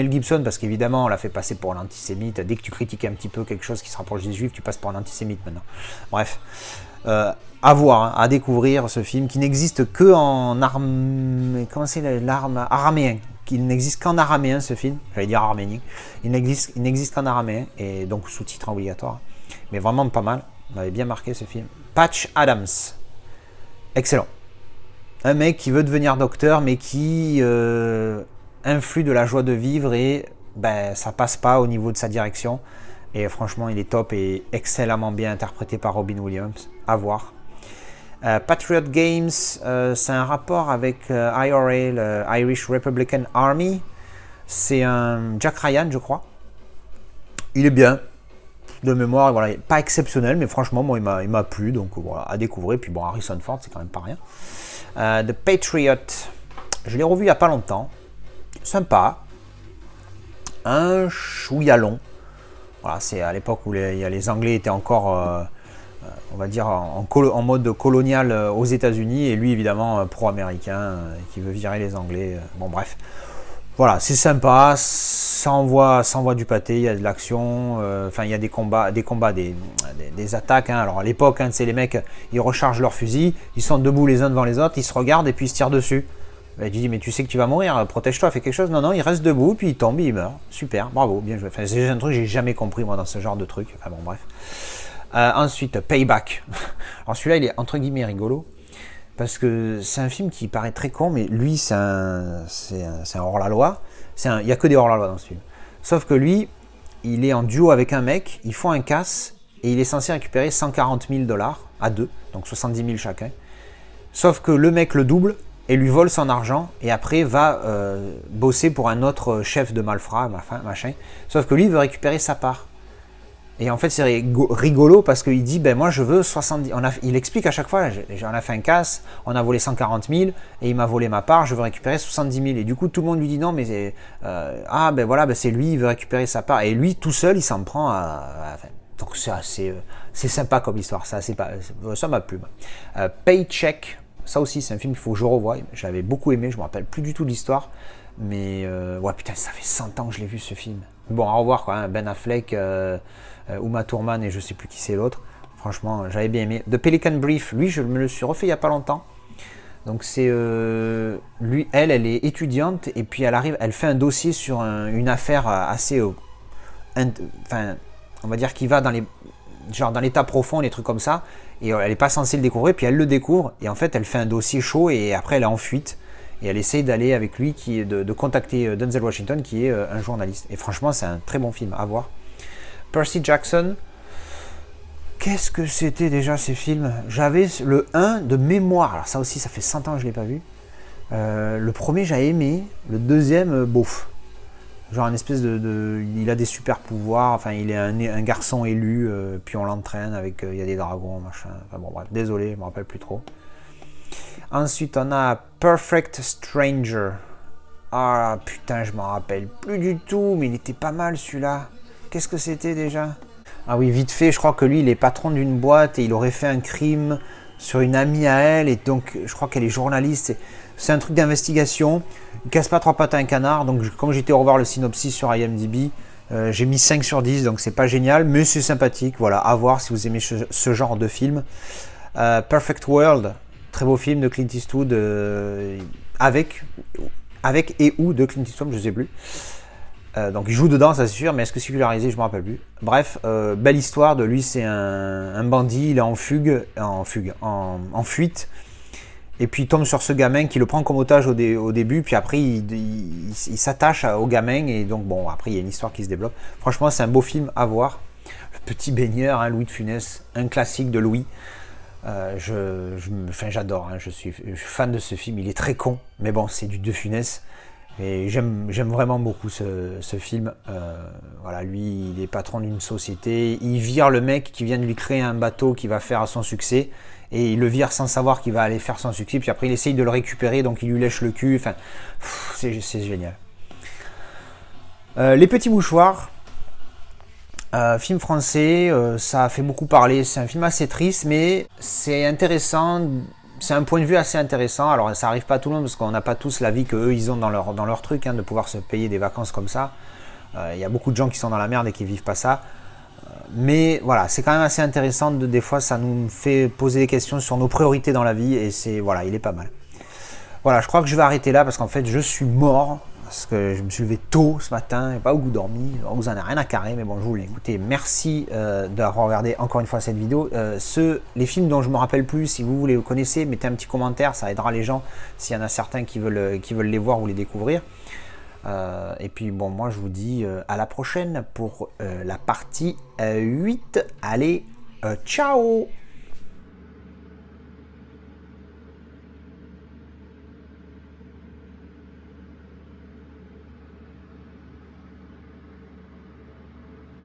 Gibson, parce qu'évidemment, on l'a fait passer pour l'antisémite. Dès que tu critiques un petit peu quelque chose qui se rapproche des juifs, tu passes pour un antisémite maintenant. Bref. À voir, hein, à découvrir ce film qui n'existe que en araméen, qu'il n'existe qu'en araméen, ce film, j'allais dire arménien, il n'existe qu'en araméen et donc sous-titres obligatoires, mais vraiment pas mal, on m'avait bien marqué ce film. Patch Adams, excellent, un mec qui veut devenir docteur mais qui influe de la joie de vivre et ça passe pas au niveau de sa direction. Et franchement, il est top et excellemment bien interprété par Robin Williams. À voir. Patriot Games, c'est un rapport avec IRA, le Irish Republican Army. C'est un Jack Ryan, je crois. Il est bien. De mémoire, voilà, pas exceptionnel, mais franchement, moi, il m'a plu. Donc voilà, à découvrir. Puis bon, Harrison Ford, c'est quand même pas rien. The Patriot, je l'ai revu il y a pas longtemps. Sympa. Un chouïa long. Voilà, c'est à l'époque où les Anglais étaient encore, on va dire, en mode colonial aux États-Unis, et lui, évidemment, pro-américain, qui veut virer les Anglais. Bon, bref. Voilà, c'est sympa, ça envoie du pâté, il y a de l'action, il y a des combats, des attaques. Hein. Alors, à l'époque, c'est les mecs, ils rechargent leurs fusils, ils sont debout les uns devant les autres, ils se regardent et puis ils se tirent dessus. Et tu dis, mais tu sais que tu vas mourir, protège-toi, fais quelque chose. Non, il reste debout, puis il tombe, il meurt. Super, bravo, bien joué. Enfin, c'est un truc que j'ai jamais compris, moi, dans ce genre de truc. Enfin bon, bref. Ensuite, Payback. Alors celui-là, il est entre guillemets rigolo, parce que c'est un film qui paraît très con, mais lui, c'est un hors-la-loi. Il n'y a que des hors-la-loi dans ce film. Sauf que lui, il est en duo avec un mec, ils font un casse, et il est censé récupérer 140 000 $ à deux, donc 70 000 chacun. Sauf que le mec le double, et lui vole son argent, et après va bosser pour un autre chef de malfrats, machin. Sauf que lui, il veut récupérer sa part. Et en fait, c'est rigolo, parce qu'il dit, moi je veux 70... Il explique à chaque fois, on a fait un casse, on a volé 140 000, et il m'a volé ma part, je veux récupérer 70 000. Et du coup, tout le monde lui dit non, mais c'est lui, il veut récupérer sa part. Et lui, tout seul, il s'en prend donc c'est sympa comme histoire, ça m'a plu. Paycheck, Ça aussi, c'est un film qu'il faut que je revoie. J'avais beaucoup aimé, je me rappelle plus du tout de l'histoire. Mais ouais, putain, ça fait 100 ans que je l'ai vu ce film. Bon, à revoir quoi, hein, Ben Affleck, Uma Thurman et je sais plus qui c'est l'autre. Franchement, j'avais bien aimé. The Pelican Brief, lui, je me le suis refait il y a pas longtemps. Donc c'est lui, elle est étudiante et puis elle arrive, elle fait un dossier sur une affaire assez, enfin, on va dire qui va dans les, genre dans l'état profond, des trucs comme ça. Et elle n'est pas censée le découvrir, puis elle le découvre et en fait elle fait un dossier chaud et après elle est en fuite. Et elle essaye d'aller avec lui, de contacter Denzel Washington, qui est un journaliste. Et franchement, c'est un très bon film à voir. Percy Jackson, qu'est-ce que c'était déjà ces films? J'avais le 1 de mémoire, alors ça aussi, ça fait 100 ans que je ne l'ai pas vu. Le premier, j'avais aimé. Le deuxième, bof. Genre une espèce il a des super pouvoirs, enfin il est un garçon élu, puis on l'entraîne avec, il y a des dragons, machin. Enfin bon bref, désolé, je me rappelle plus trop. Ensuite, on a Perfect Stranger. Ah putain, je m'en rappelle plus du tout, mais il était pas mal celui-là. Qu'est-ce que c'était déjà? Ah oui, vite fait, je crois que lui, il est patron d'une boîte et il aurait fait un crime sur une amie à elle. Et donc, je crois qu'elle est journaliste. C'est un truc d'investigation. Il casse pas trois pattes à un canard. Donc, comme j'étais revoir le synopsis sur IMDb, j'ai mis 5 sur 10. Donc, c'est pas génial, mais c'est sympathique. Voilà, à voir si vous aimez ce genre de film. Perfect World. Très beau film de Clint Eastwood avec et ou de Clint Eastwood, je sais plus. Donc il joue dedans, ça c'est sûr, mais est-ce que c'est scénarisé, je me rappelle plus. Bref, belle histoire de lui, c'est un bandit, il est en fuite. Et puis il tombe sur ce gamin qui le prend comme otage au début, puis après il s'attache au gamin, et donc bon, après il y a une histoire qui se développe. Franchement, c'est un beau film à voir. Le petit baigneur, hein, Louis de Funès, un classique de Louis. J'adore, hein, je suis fan de ce film, il est très con, mais bon, c'est du De Funès, et j'aime vraiment beaucoup ce film. Voilà, lui, il est patron d'une société, il vire le mec qui vient de lui créer un bateau qui va faire son succès, et il le vire sans savoir qu'il va aller faire son succès, puis après il essaye de le récupérer, donc il lui lèche le cul, enfin, c'est génial. Les Petits Mouchoirs. Film français, ça a fait beaucoup parler, c'est un film assez triste, mais c'est intéressant, c'est un point de vue assez intéressant. Alors ça arrive pas à tout le monde parce qu'on n'a pas tous la vie qu'eux ils ont dans leur truc, hein, de pouvoir se payer des vacances comme ça. Il y a beaucoup de gens qui sont dans la merde et qui vivent pas ça. Mais voilà, c'est quand même assez intéressant, des fois ça nous fait poser des questions sur nos priorités dans la vie, et voilà, il est pas mal. Voilà, je crois que je vais arrêter là parce qu'en fait je suis mort. Parce que je me suis levé tôt ce matin, et pas beaucoup dormi, vous en avez rien à carrer, mais bon, je voulais écouter. Merci d'avoir regardé encore une fois cette vidéo. Les films dont je me rappelle plus, si vous les connaissez, mettez un petit commentaire, ça aidera les gens s'il y en a certains qui veulent les voir ou les découvrir. Et puis bon, moi je vous dis à la prochaine pour la partie 8. Allez, ciao!